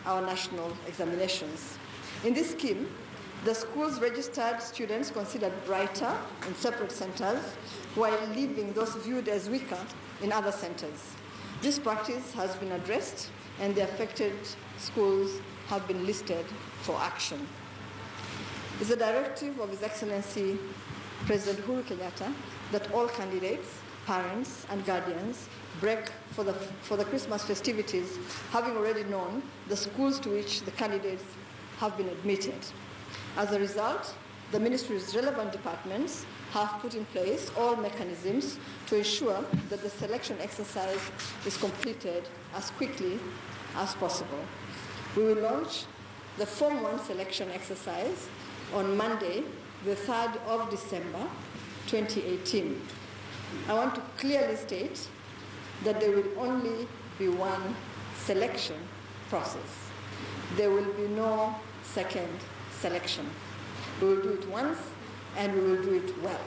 our national examinations. In this scheme, the school's registered students considered brighter in separate centers, while leaving those viewed as weaker in other centers. This practice has been addressed, and the affected schools have been listed for action. It's a directive of His Excellency President Uhuru Kenyatta that all candidates, parents, and guardians break for the Christmas festivities, having already known the schools to which the candidates have been admitted. As a result, the ministry's relevant departments have put in place all mechanisms to ensure that the selection exercise is completed as quickly as possible. We will launch the Form 1 selection exercise on Monday, the 3rd of December, 2018. I want to clearly state that there will only be one selection process. There will be no second selection. We will do it once, and we will do it well.